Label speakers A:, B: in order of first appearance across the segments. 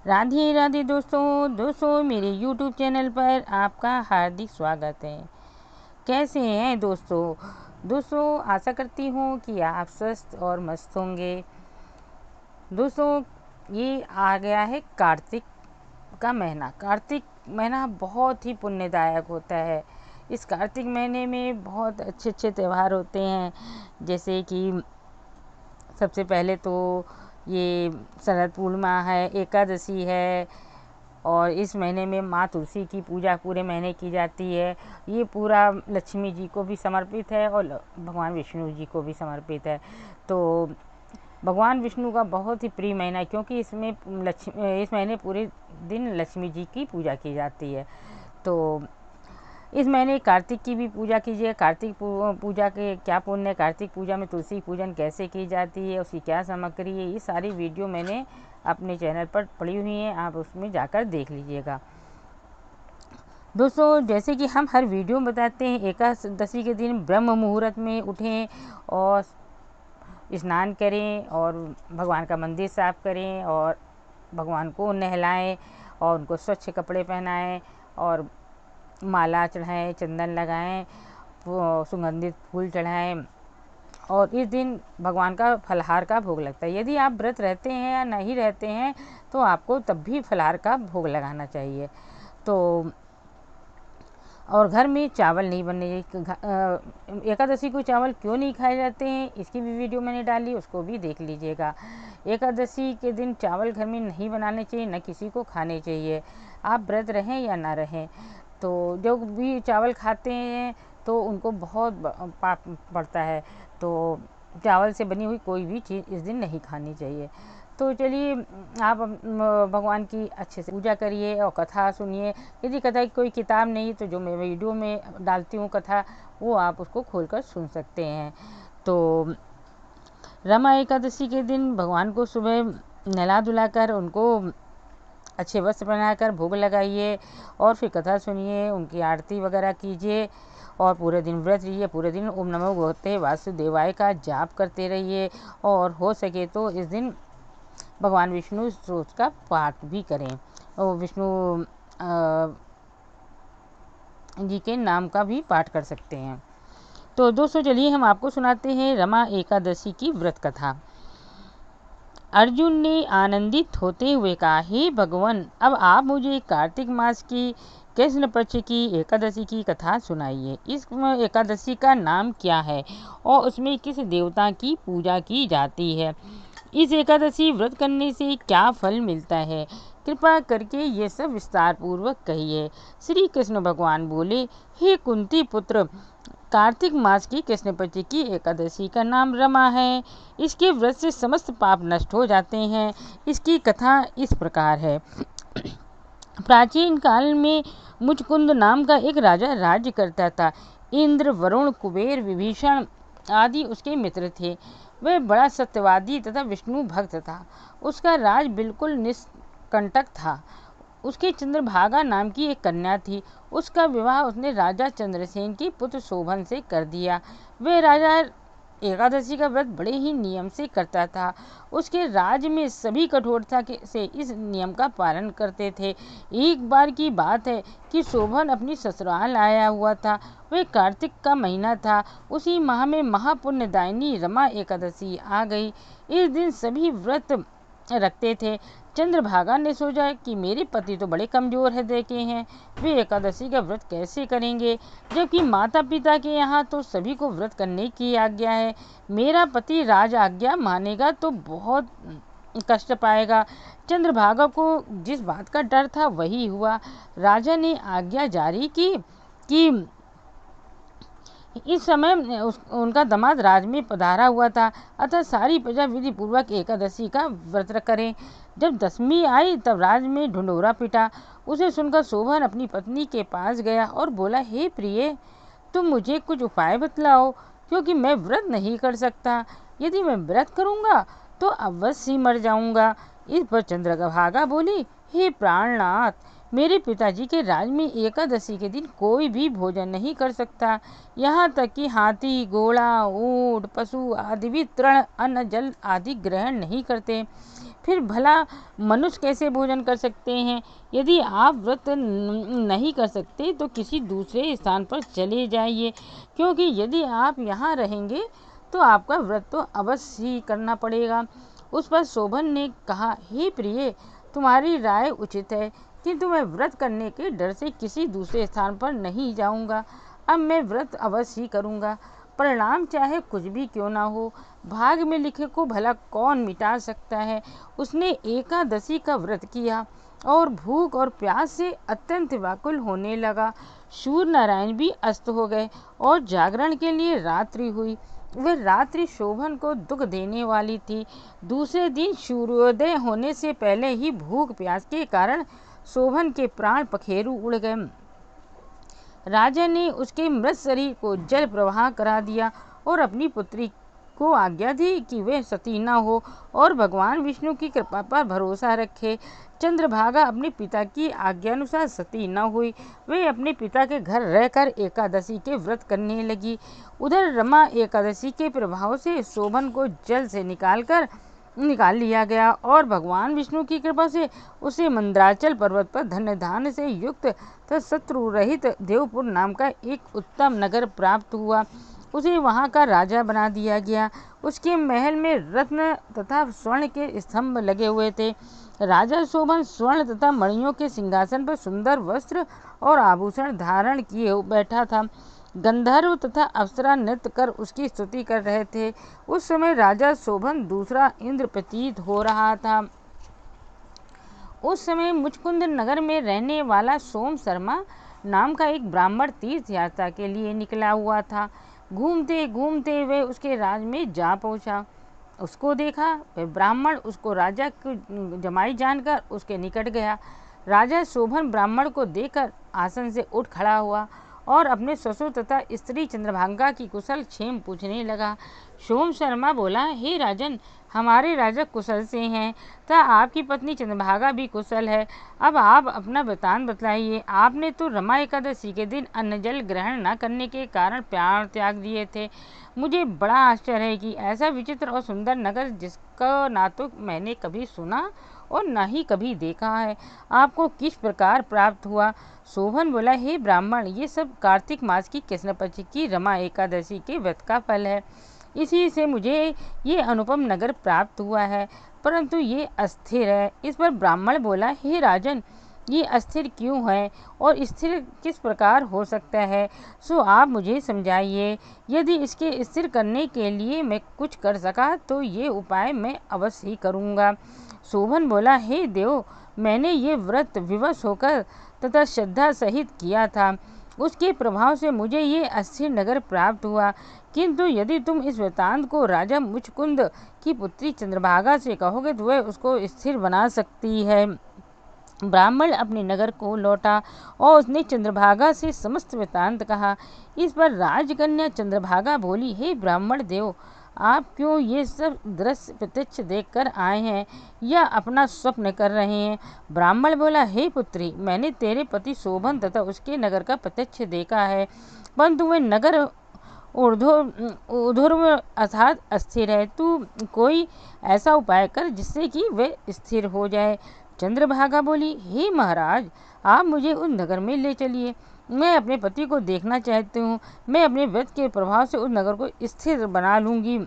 A: राधे राधे दोस्तों मेरे YouTube channel पर आपका हार्दिक स्वागत है। कैसे हैं दोस्तों आशा करती हूँ कि आप स्वस्थ और मस्त होंगे। दोस्तों, ये आ गया है कार्तिक का महीना। कार्तिक महीना बहुत ही पुण्यदायक होता है। इस कार्तिक महीने में बहुत अच्छे त्यौहार होते हैं, जैसे कि सबसे पहले तो ये शरद पूर्णिमा है, एकादशी है, और इस महीने में माँ तुलसी की पूजा पूरे महीने की जाती है। ये पूरा लक्ष्मी जी को भी समर्पित है और भगवान विष्णु जी को भी समर्पित है। तो भगवान विष्णु का बहुत ही प्रिय महीना है, क्योंकि इस महीने पूरे दिन लक्ष्मी जी की पूजा की जाती है। तो इस महीने कार्तिक की भी पूजा कीजिए। कार्तिक पूजा के क्या पुण्य है, कार्तिक पूजा में तुलसी पूजन कैसे की जाती है, उसकी क्या सामग्री है, ये सारी वीडियो मैंने अपने चैनल पर पड़ी हुई हैं, आप उसमें जाकर देख लीजिएगा। दोस्तों, जैसे कि हम हर वीडियो में बताते हैं, एकादशी के दिन ब्रह्म मुहूर्त में उठें और स्नान करें और भगवान का मंदिर साफ करें और भगवान को नहलाएं और उनको स्वच्छ कपड़े पहनाएं और माला चढ़ाएं, चंदन लगाएं, सुगंधित फूल चढ़ाएं। और इस दिन भगवान का फलाहार का भोग लगता है। यदि आप व्रत रहते हैं या नहीं रहते हैं तो आपको तब भी फलाहार का भोग लगाना चाहिए। तो और घर में चावल नहीं बनने, एकादशी को चावल क्यों नहीं खाए जाते हैं, इसकी भी वीडियो मैंने डाली, उसको भी देख लीजिएगा। एकादशी के दिन चावल घर में नहीं बनाने चाहिए, न किसी को खाने चाहिए, आप व्रत रहें या ना रहें। तो जो भी चावल खाते हैं तो उनको बहुत पाप पड़ता है। तो चावल से बनी हुई कोई भी चीज़ इस दिन नहीं खानी चाहिए। तो चलिए, आप भगवान की अच्छे से पूजा करिए और कथा सुनिए। यदि कथा की कोई किताब नहीं तो जो मैं वीडियो में डालती हूँ कथा, वो आप उसको खोलकर सुन सकते हैं। तो रमा एकादशी के दिन भगवान को सुबह नहला धुलाकर उनको अच्छे वस्त्र पहनाकर भोग लगाइए और फिर कथा सुनिए, उनकी आरती वगैरह कीजिए और पूरे दिन व्रत रहिए। पूरे दिन ओम नमो भगवते वासुदेवाय का जाप करते रहिए और हो सके तो इस दिन भगवान विष्णु स्तोत्र का पाठ भी करें और विष्णु जी के नाम का भी पाठ कर सकते हैं। तो दोस्तों, चलिए हम आपको सुनाते हैं रमा एकादशी की व्रत कथा। अर्जुन ने आनंदित होते हुए कहा, हे भगवान, अब आप मुझे कार्तिक मास की कृष्ण पक्ष की एकादशी की कथा सुनाइए। इस एकादशी का नाम क्या है और उसमें किस देवता की पूजा की जाती है? इस एकादशी व्रत करने से क्या फल मिलता है? कृपा करके ये सब विस्तार पूर्वक कहिए। श्री कृष्ण भगवान बोले, हे कुंती पुत्र, कार्तिक मास की कृष्ण पक्ष की एकादशी का नाम रमा है। इसके व्रत से समस्त पाप नष्ट हो जाते हैं। इसकी कथा इस प्रकार है। प्राचीन काल में मुचकुंद नाम का एक राजा राज्य करता था। इंद्र, वरुण, कुबेर, विभीषण आदि उसके मित्र थे। वह बड़ा सत्यवादी तथा विष्णु भक्त था। उसका राज बिल्कुल निष्कंटक था। उसकी चंद्रभागा नाम की एक कन्या थी। उसका विवाह उसने राजा चंद्रसेन की पुत्र शोभन से कर दिया। वह राजा एकादशी का व्रत बड़े ही नियम से करता था। उसके राज्य में सभी कठोरता से इस नियम का पालन करते थे। एक बार की बात है कि शोभन अपनी ससुराल आया हुआ था। वह कार्तिक का महीना था। उसी माह में महापुण्यदायिनी रमा एकादशी आ गई। इस दिन सभी व्रत रखते थे। चंद्रभागा ने सोचा कि मेरे पति तो बड़े कमजोर हृदय के हैं, वे एकादशी का व्रत कैसे करेंगे, जबकि माता पिता के यहाँ तो सभी को व्रत करने की आज्ञा है। मेरा पति राज आज्ञा मानेगा तो बहुत कष्ट पाएगा। चंद्रभागा को जिस बात का डर था वही हुआ। राजा ने आज्ञा जारी की कि इस समय उनका दामाद राज में पधारा हुआ था, अतः सारी प्रजा विधि पूर्वक एकादशी का व्रत करें। जब दशमी आई तब राज में ढिंढोरा पिटा। उसे सुनकर शोभन अपनी पत्नी के पास गया और बोला, हे प्रिय, तुम मुझे कुछ उपाय बतलाओ, क्योंकि मैं व्रत नहीं कर सकता। यदि मैं व्रत करूँगा तो अवश्य ही मर जाऊँगा। इस पर चंद्रभागा बोली, हे प्राणनाथ, मेरे पिताजी के राज में एकादशी के दिन कोई भी भोजन नहीं कर सकता। यहाँ तक कि हाथी, घोड़ा, ऊंट, पशु आदि भी तृण, अन्न, जल आदि ग्रहण नहीं करते। फिर भला मनुष्य कैसे भोजन कर सकते हैं? यदि आप व्रत नहीं कर सकते तो किसी दूसरे स्थान पर चले जाइए, क्योंकि यदि आप यहाँ रहेंगे तो आपका व्रत तो अवश्य ही करना पड़ेगा। उस पर शोभन ने कहा, हे प्रिय, तुम्हारी राय उचित है, किंतु मैं व्रत करने के डर से किसी दूसरे स्थान पर नहीं जाऊंगा। अब मैं व्रत अवश्य ही करूंगा, परिणाम चाहे कुछ भी क्यों ना हो। भाग में लिखे को भला कौन मिटा सकता है। उसने एकादशी का व्रत किया और भूख और प्यास से अत्यंत व्याकुल होने लगा। सूर्य नारायण भी अस्त हो गए और जागरण के लिए रात्रि हुई। वह रात्रि शोभन को दुख देने वाली थी। दूसरे दिन सूर्योदय होने से पहले ही भूख प्यास के कारण शोभन के प्राण पखेरु उड़ गए। राजा ने उसके मृत शरीर को जल प्रवाह करा दिया और अपनी पुत्री को आज्ञा दी कि वे सती न हो और भगवान विष्णु की कृपा पर भरोसा रखे। चंद्रभागा अपने पिता की आज्ञानुसार सती न हुई। वे अपने पिता के घर रहकर एकादशी के व्रत करने लगी। उधर रमा एकादशी के प्रभाव से शोभन को जल से निकाल लिया गया और भगवान विष्णु की कृपा से उसे मंद्राचल पर्वत पर धन धान्य से युक्त तथा शत्रु रहित देवपुर नाम का एक उत्तम नगर प्राप्त हुआ। उसे वहां का राजा बना दिया गया। उसके महल में रत्न तथा स्वर्ण के स्तंभ लगे हुए थे। राजा शोभन स्वर्ण तथा मणियों के सिंहासन पर सुंदर वस्त्र और आभूषण धारण किए बैठा था। गंधर्व तथा अप्सरा नृत्य कर उसकी स्तुति कर रहे थे। उस समय राजा शोभन दूसरा इंद्र प्रतीत हो रहा था। उस समय मुचकुंद नगर में रहने वाला सोम शर्मा नाम का एक ब्राह्मण तीर्थ यात्रा के लिए निकला हुआ था। घूमते घूमते वह उसके राज में जा पहुंचा। उसको देखा। वह ब्राह्मण उसको राजा की जमाई जानकर उसके निकट गया। राजा शोभन ब्राह्मण को देखकर आसन से उठ खड़ा हुआ और अपने ससुर तथा स्त्री चंद्रभागा की कुशल क्षेम पूछने लगा। सोम शर्मा बोला, हे राजन, हमारे राजा कुशल से हैं तथा आपकी पत्नी चंद्रभागा भी कुशल है। अब आप अपना वृतांत बतलाइए। आपने तो रमा एकादशी के दिन अन्न जल ग्रहण न करने के कारण प्राण त्याग दिए थे। मुझे बड़ा आश्चर्य है कि ऐसा विचित्र और सुंदर नगर, जिसका ना तो मैंने कभी सुना और न ही कभी देखा है, आपको किस प्रकार प्राप्त हुआ। शोभन बोला, हे ब्राह्मण, ये सब कार्तिक मास की कृष्ण पक्ष की रमा एकादशी के व्रत का फल है। इसी से मुझे ये अनुपम नगर प्राप्त हुआ है, परंतु ये अस्थिर है। इस पर ब्राह्मण बोला, हे राजन, ये अस्थिर क्यों है और स्थिर किस प्रकार हो सकता है, सो आप मुझे समझाइए। यदि इसके स्थिर करने के लिए मैं कुछ कर सका तो ये उपाय मैं अवश्य ही करूँगा। शोभन बोला, हे देव, मैंने ये व्रत विवश होकर तथा श्रद्धा सहित किया था। उसके प्रभाव से मुझे ये अस्थिर नगर प्राप्त हुआ। किंतु यदि तुम इस वृतांत को राजा मुचकुंद की पुत्री चंद्रभागा से कहोगे तो वह उसको स्थिर बना सकती है। ब्राह्मण अपने नगर को लौटा और उसने चंद्रभागा से समस्त वृतांत कहा। इस पर राजकन्या चंद्रभागा बोली, हे ब्राह्मण देव, आप क्यों ये सब दृश्य प्रत्यक्ष देखकर आए हैं या अपना स्वप्न कर रहे हैं। ब्राह्मण बोला, हे पुत्री, मैंने तेरे पति शोभन तथा उसके नगर का प्रत्यक्ष देखा है, परंतु वह नगर ऊर्ध्व अर्थात अस्थिर है। तू कोई ऐसा उपाय कर जिससे कि वे स्थिर हो जाए। चंद्रभागा बोली, हे महाराज, आप मुझे उस नगर में ले चलिए। मैं अपने पति को देखना चाहती हूँ। मैं अपने व्रत के प्रभाव से उस नगर को स्थिर बना लूँगी।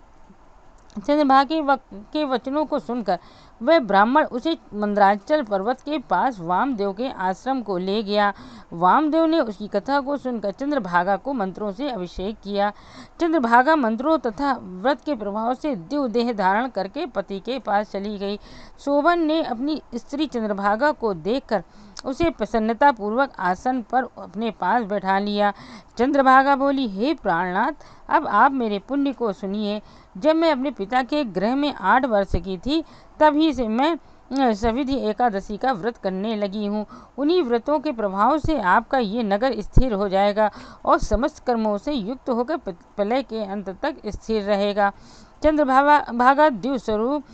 A: चंद्रभागा के वचनों को सुनकर वह ब्राह्मण उसे मंद्राचल पर्वत के पास वामदेव के आश्रम को ले गया। वामदेव ने उसकी कथा को सुनकर चंद्रभागा को मंत्रों से अभिषेक किया। चंद्रभागा मंत्रों तथा व्रत के प्रभाव से दिव्य देह धारण करके पति के पास चली गई। शोभन ने अपनी स्त्री चंद्रभागा को देखकर उसे प्रसन्नता पूर्वक आसन पर अपने पास बैठा लिया। चंद्रभागा बोली, हे प्राणनाथ, अब आप मेरे पुण्य को सुनिए। जब मैं अपने पिता के गृह में 8 वर्ष की थी, तभी से मैं सविधि एकादशी का व्रत करने लगी हूँ। उन्हीं व्रतों के प्रभाव से आपका ये नगर स्थिर हो जाएगा और समस्त कर्मों से युक्त होकर प्रलय के अंत तक स्थिर रहेगा। चंद्रभागा दिव्य स्वरूप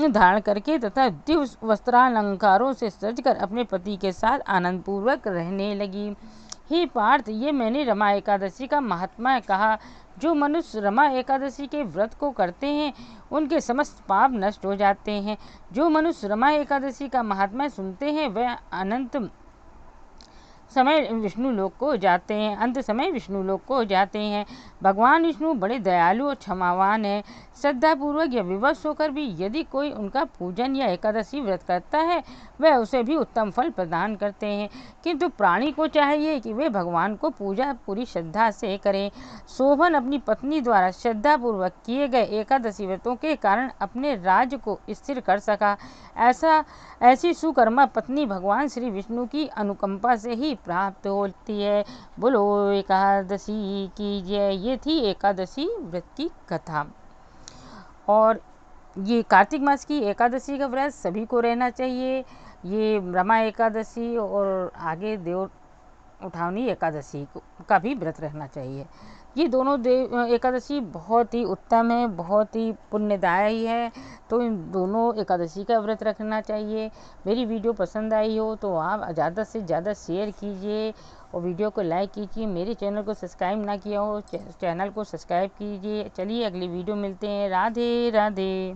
A: धारण करके तथा दिव्य वस्त्रालंकारों से सजकर अपने पति के साथ आनंद पूर्वक रहने लगी। हे पार्थ, ये मैंने रमा एकादशी का महात्मा कहा। जो मनुष्य रमा एकादशी के व्रत को करते हैं उनके समस्त पाप नष्ट हो जाते हैं। जो मनुष्य रमा एकादशी का महात्मा सुनते हैं वह अनंत समय विष्णु लोक को जाते हैं, अंत समय विष्णु लोक को जाते हैं। भगवान विष्णु बड़े दयालु और क्षमावान हैं। श्रद्धापूर्वक या विवश होकर भी यदि कोई उनका पूजन या एकादशी व्रत करता है वह उसे भी उत्तम फल प्रदान करते हैं। किंतु प्राणी को चाहिए कि वे भगवान को पूजा पूरी श्रद्धा से करें। शोभन अपनी पत्नी द्वारा श्रद्धापूर्वक किए गए एकादशी व्रतों के कारण अपने राज्य को स्थिर कर सका। ऐसी सुकर्मा पत्नी भगवान श्री विष्णु की अनुकंपा से ही प्राप्त होती है। बोलो एकादशी की जय। ये थी एकादशी व्रत की कथा। और ये कार्तिक मास की एकादशी का व्रत सभी को रहना चाहिए। ये रमा एकादशी और आगे देव उठावनी एकादशी का भी व्रत रहना चाहिए। ये दोनों एकादशी बहुत ही उत्तम है, बहुत ही पुण्यदायी है, तो इन दोनों एकादशी का व्रत रखना चाहिए। मेरी वीडियो पसंद आई हो तो आप ज़्यादा से ज़्यादा शेयर कीजिए और वीडियो को लाइक कीजिए। मेरे चैनल को सब्सक्राइब ना किया हो चैनल को सब्सक्राइब कीजिए। चलिए अगली वीडियो मिलते हैं। राधे राधे।